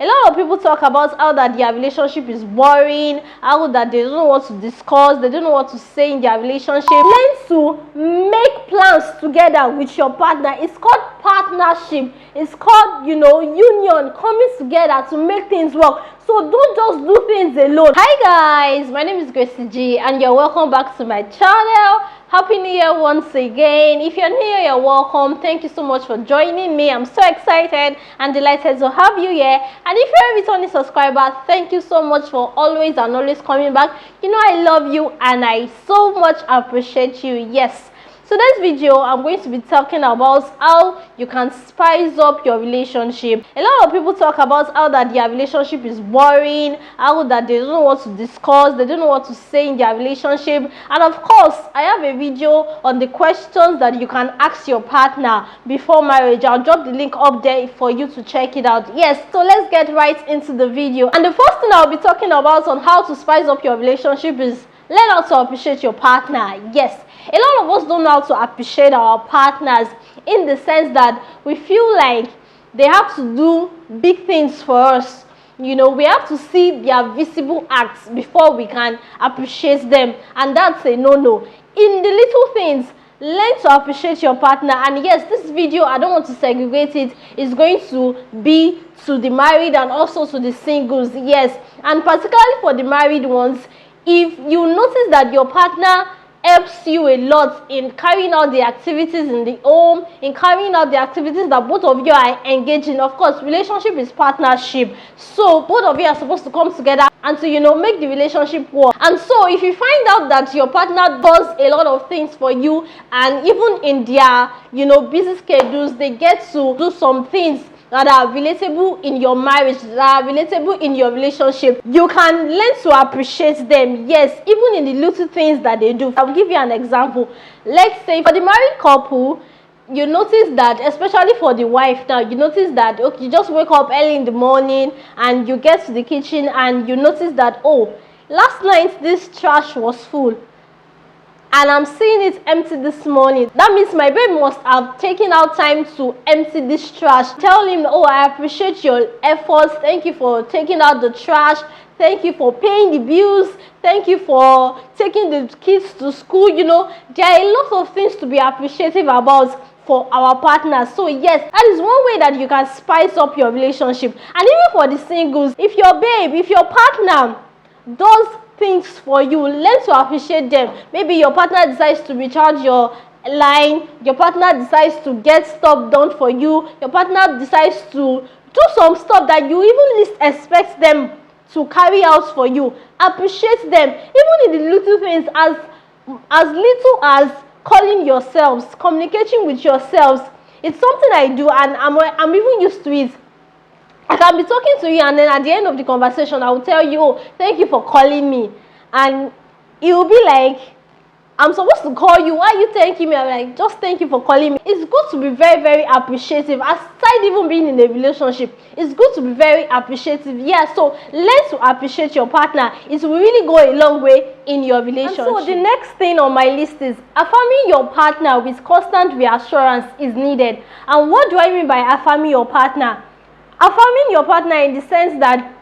A lot of people talk about how that their relationship is boring, how that they don't know what to discuss, they don't know what to say in their relationship. Learn to make plans together with your partner. It's called partnership. It's called, union, coming together to make things work. So don't just do things alone. Hi guys, my name is Gracie G and you're welcome back to my channel. Happy New Year once again. If you're new, you're welcome. Thank you so much for joining me. I'm so excited and delighted to have you here. And if you're a returning subscriber, thank you so much for always and always coming back. I love you and I so much appreciate you. Yes. So this video, I'm going to be talking about how you can spice up your relationship. A lot of people talk about how that their relationship is boring, how that they don't know what to discuss, they don't know what to say in their relationship. And of course, I have a video on the questions that you can ask your partner before marriage. I'll drop the link up there for you to check it out. Yes, so let's get right into the video. And the first thing I'll be talking about on how to spice up your relationship is learn how to appreciate your partner. Yes. A lot of us don't know how to appreciate our partners in the sense that we feel like they have to do big things for us. We have to see their visible acts before we can appreciate them. And that's a no-no. In the little things, learn to appreciate your partner. And yes, this video, I don't want to segregate it. It's going to be to the married and also to the singles. Yes. And particularly for the married ones, if you notice that your partner helps you a lot in carrying out the activities in the home, in carrying out the activities that both of you are engaged in. Of course, relationship is partnership. So both of you are supposed to come together and to, make the relationship work. And so if you find out that your partner does a lot of things for you, and even in their, busy schedules, they get to do some things that are relatable in your marriage, that are relatable in your relationship, you can learn to appreciate them. Yes, even in the little things that they do. I'll give you an example. Let's say for the married couple, you notice that, especially for the wife now, you notice that, okay, you just wake up early in the morning and you get to the kitchen and you notice that, oh, last night this trash was full and I'm seeing it empty this morning. That means my babe must have taken out time to empty this trash. Tell him, oh, I appreciate your efforts. Thank you for taking out the trash. Thank you for paying the bills. Thank you for taking the kids to school. There are a lot of things to be appreciative about for our partners. So yes, that is one way that you can spice up your relationship. And even for the singles, if your partner does things for you, learn to appreciate them. Maybe your partner decides to recharge your line, your partner decides to get stuff done for you, your partner decides to do some stuff that you even least expect them to carry out for you. Appreciate them, even in the little things, as little as calling yourselves, communicating with yourselves. It's something I do and I'm even used to it. I can be talking to you and then at the end of the conversation, I will tell you, oh, thank you for calling me. And it will be like, I'm supposed to call you. Why are you thanking me? I'm like, just thank you for calling me. It's good to be very, very appreciative. Aside even being in a relationship, it's good to be very appreciative. Yeah, so learn to appreciate your partner. It will really go a long way in your relationship. And so the next thing on my list is affirming your partner with constant reassurance is needed. And what do I mean by affirming your partner? Affirming your partner in the sense that,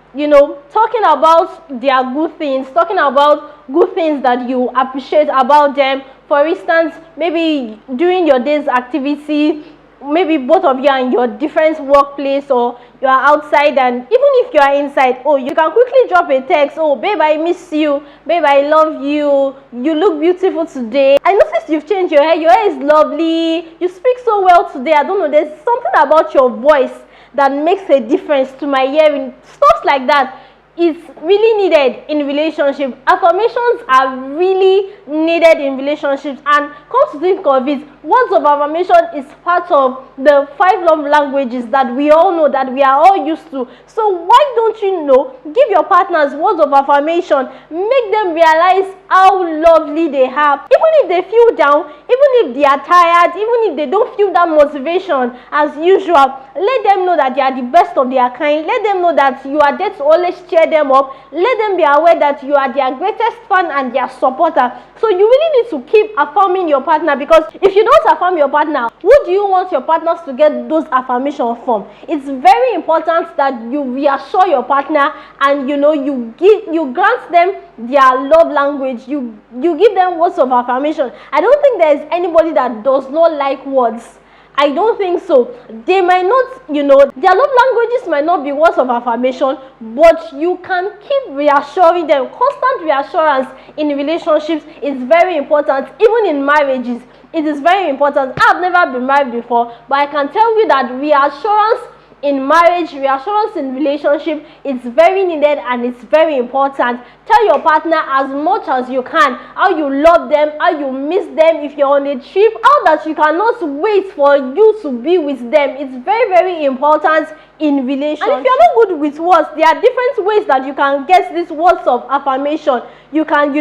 talking about their good things, talking about good things that you appreciate about them. For instance, maybe during your day's activity, maybe both of you are in your different workplace or you are outside, and even if you are inside, oh, you can quickly drop a text, oh, babe, I miss you, babe, I love you, you look beautiful today, I noticed you've changed your hair is lovely, you speak so well today, I don't know, there's something about your voice that makes a difference to my hearing. Stuff like that is really needed in relationship. Affirmations are really needed in relationships, and come to think of it, words of affirmation is part of the 5 love languages that we all know, that we are all used to. So why don't give your partners words of affirmation, make them realize how lovely they are. Even if they feel down, even if they are tired, even if they don't feel that motivation as usual, let them know that they are the best of their kind. Let them know that you are there to always cheer them up. Let them be aware that you are their greatest fan and their supporter. So you really need to keep affirming your partner, because if you don't affirm your partner, who do you want your partners to get those affirmations from? It's very important that you reassure your partner, and you grant them their love language. You give them words of affirmation. I don't think there is anybody that does not like words. I don't think so. They might not, their love languages might not be words of affirmation, but you can keep reassuring them. Constant reassurance in relationships is very important, even in marriages. It is very important. I've never been married before, but I can tell you that reassurance in marriage, reassurance in relationship is very needed, and it's very important. Tell your partner as much as you can how you love them, how you miss them. If you're on a trip, how that you cannot wait for you to be with them. It's very, very important in relationship. And if you're not good with words, there are different ways that you can get these words of affirmation. You can,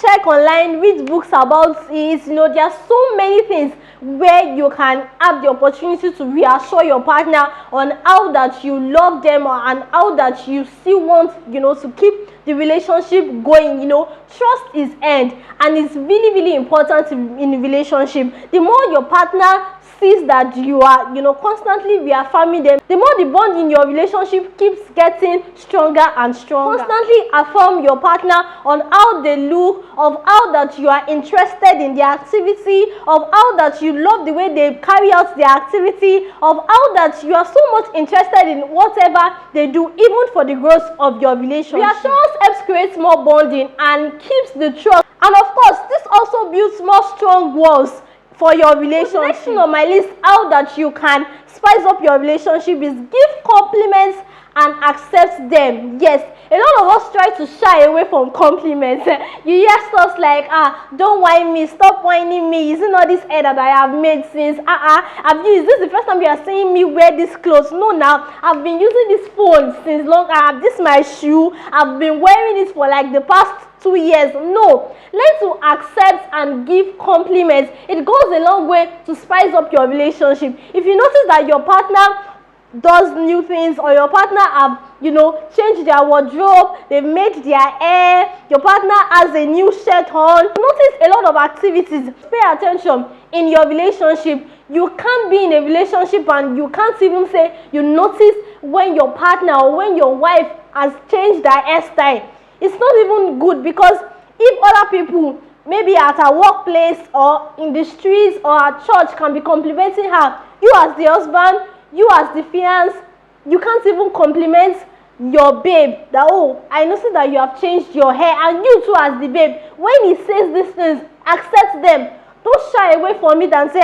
check online, read books about it. There are so many things where you can have the opportunity to reassure your partner on how that you love them, and how that you still want, to keep the relationship going. Trust is earned, and it's really, really important in relationship. The more your partner sees that you are, constantly reaffirming them, the more the bond in your relationship keeps getting stronger and stronger. Constantly affirm your partner on how they look, of how that you are interested in their activity, of how that you love the way they carry out their activity, of how that you are so much interested in whatever they do, even for the growth of your relationship. Reassurance helps create more bonding and keeps the trust. And of course, this also builds more strong walls for your relationship. Next thing on my list, how that you can spice up your relationship, is give compliments and accept them. Yes, a lot of us try to shy away from compliments. You hear stuff like, don't whine me, stop whining me. Is it not this hair that I have made since? Is this the first time you are seeing me wear this clothes? No, now I've been using this phone since long. This is my shoe. I've been wearing it for like the past 2 years. No, learn to accept and give compliments. It goes a long way to spice up your relationship. If you notice that your partner does new things, or your partner have changed their wardrobe, they've made their hair, your partner has a new shirt on, notice a lot of activities. Pay attention in your relationship. You can't be in a relationship and you can't even say you notice when your partner or when your wife has changed their hairstyle. It's not even good, because if other people, maybe at her workplace or in the streets or at church, can be complimenting her, you as the husband, you as the fiancé, you can't even compliment your babe that, I noticed that you have changed your hair. And you too as the babe, when he says these things, accept them. Don't shy away from it and say,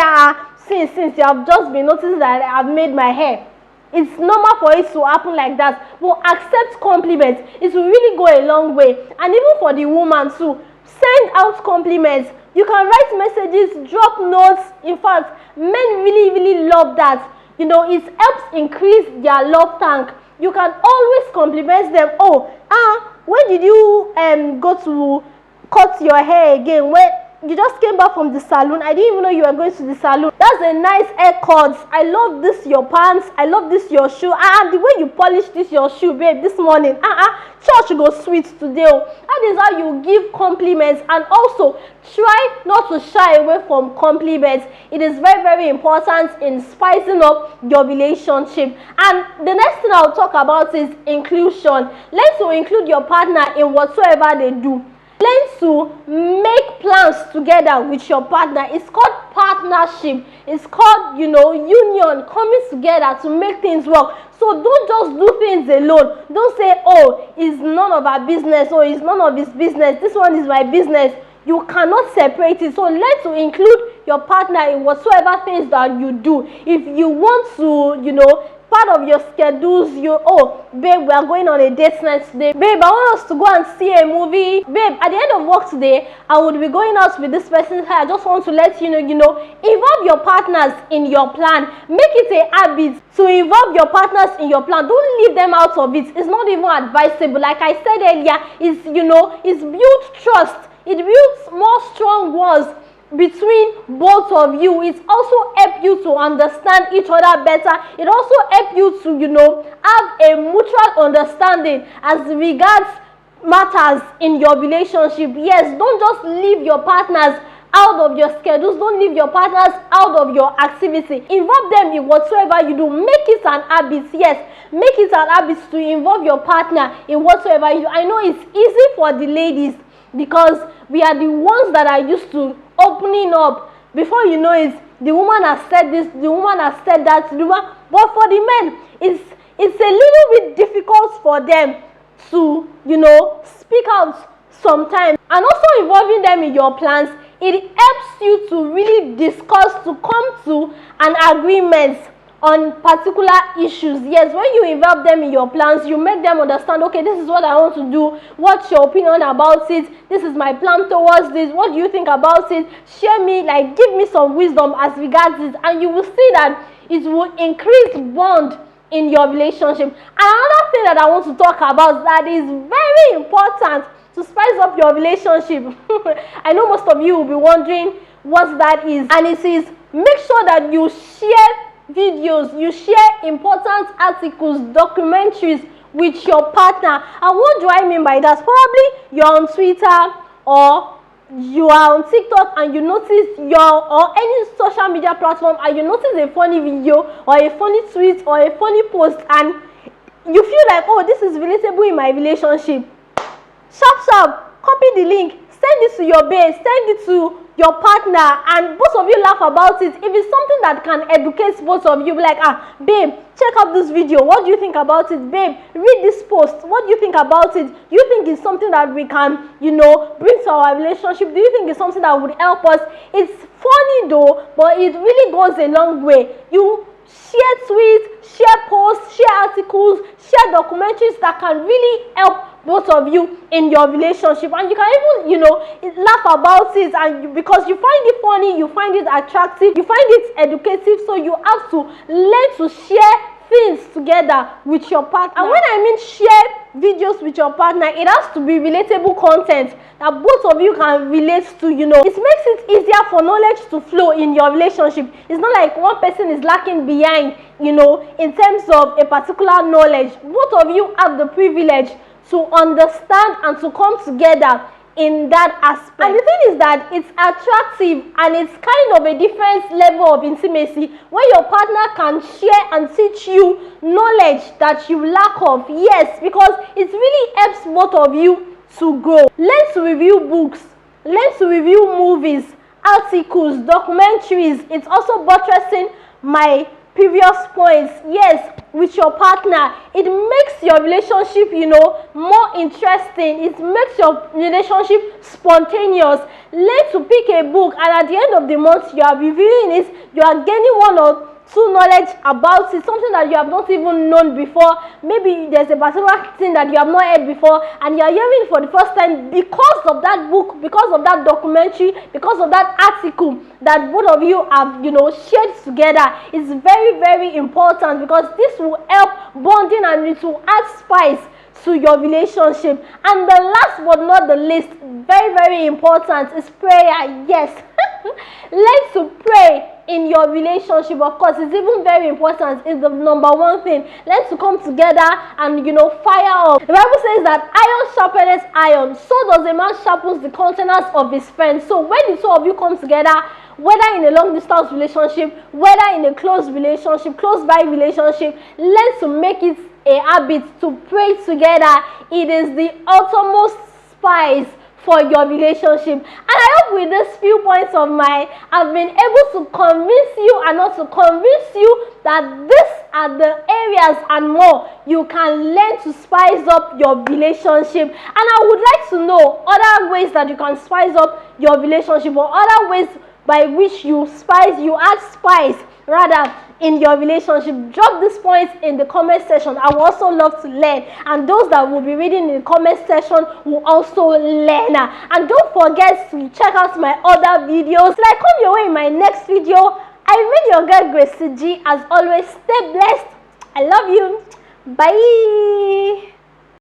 since you have just been noticing that I have made my hair. It's normal for it to happen like that, but accept compliments. It will really go a long way. And even for the woman too, send out compliments. You can write messages, drop notes. In fact, men really, really love that. It helps increase their love tank. You can always compliment them. When did you go to cut your hair again? When you just came back from the salon, I didn't even know you were going to the salon. That's a nice haircut. I love this your pants. I love this your shoe. The way you polish this your shoe, babe, this morning. Church go sweet today. That is how you give compliments. And also try not to shy away from compliments. It is very, very important in spicing up your relationship. And the next thing I'll talk about is inclusion. Learn to include your partner in whatsoever they do. Learn to make plans together with your partner. It's called partnership. It's called, union, coming together to make things work. So don't just do things alone. Don't say, it's none of our business, or it's none of his business. This one is my business. You cannot separate it. So learn to include your partner in whatsoever things that you do. If you want to, part of your schedules, babe, we are going on a date night today. Babe, I want us to go and see a movie. Babe, at the end of work today, I would be going out with this person. I just want to let you know, involve your partners in your plan. Make it a habit to involve your partners in your plan. Don't leave them out of it. It's not even advisable. Like I said earlier, it's built trust. It builds more strong walls between both of you. It also helps you to understand each other better. It also helps you to have a mutual understanding as regards matters in your relationship. Yes, don't just leave your partners out of your schedules. Don't leave your partners out of your activity. Involve them in whatsoever you do. Make it an habit. Yes, make it an habit to involve your partner in whatsoever you do. I know it's easy for the ladies because we are the ones that are used to opening up. Before you know it, the woman has said this, the woman has said that, but for the men, it's a little bit difficult for them to, speak out sometimes. And also involving them in your plans, it helps you to really discuss, to come to an agreement on particular issues. Yes, when you involve them in your plans, you make them understand, okay, this is what I want to do. What's your opinion about it? This is my plan towards this. What do you think about it? Share me, give me some wisdom as regards it. And you will see that it will increase bond in your relationship. And another thing that I want to talk about that is very important to spice up your relationship. I know most of you will be wondering what that is. And it is, make sure that you share videos, you share important articles, documentaries with your partner. And what do I mean by that? Probably you're on Twitter or you are on TikTok and you notice or any social media platform and you notice a funny video or a funny tweet or a funny post and you feel like, oh, this is relatable in my relationship. Sharp, copy the link, send it to your babe, send it to your partner, and both of you laugh about it. If it's something that can educate both of you, be like, babe, check out this video. What do you think about it? Babe, read this post. What do you think about it? Do you think it's something that we can, bring to our relationship? Do you think it's something that would help us? It's funny though, but it really goes a long way. You share tweets, share posts, share articles, share documentaries that can really help both of you in your relationship, and you can even laugh about it, and because you find it funny, you find it attractive, you find it educative, so you have to learn to share things together with your partner. And when I mean share videos with your partner, it has to be relatable content that both of you can relate to. It makes it easier for knowledge to flow in your relationship. It's not like one person is lacking behind, in terms of a particular knowledge. Both of you have the privilege to understand and to come together in that aspect. And the thing is that it's attractive and it's kind of a different level of intimacy when your partner can share and teach you knowledge that you lack of. Yes, because it really helps both of you to grow. Learn to review books, learn to review movies, articles, documentaries. It's also buttressing my previous points. Yes, with your partner, it makes your relationship more interesting. It makes your relationship spontaneous. Learn to pick a book, and at the end of the month you are reviewing it, you are gaining one or two knowledge about it, something that you have not even known before. Maybe there's a particular thing that you have not heard before and you are hearing for the first time because of that book, because of that documentary, because of that article that both of you have shared together. It's very, very important because this will help bonding and it will add spice to your relationship. And the last but not the least, very, very important, is prayer. Yes. Learn to pray in your relationship. Of course, it's even very important. It's the number one thing. Let's come together and fire up. The Bible says that iron sharpeneth iron, so does a man sharpens the countenance of his friend. So when the two of you come together, whether in a long distance relationship, whether in a close relationship, close by relationship, learn to make it a habit to pray together. It is the uttermost spice for your relationship. And I hope with these few points of mine, I've been able to convince you and also convince you that these are the areas and more you can learn to spice up your relationship. And I would like to know other ways that you can spice up your relationship, or other ways by which you add spice rather in your relationship. Drop these points in the comment section. I would also love to learn, and those that will be reading in the comment section will also learn. And don't forget to check out my other videos. Till I come your way in my next video, I remain your girl Gracie G. As always, stay blessed. I love you. Bye.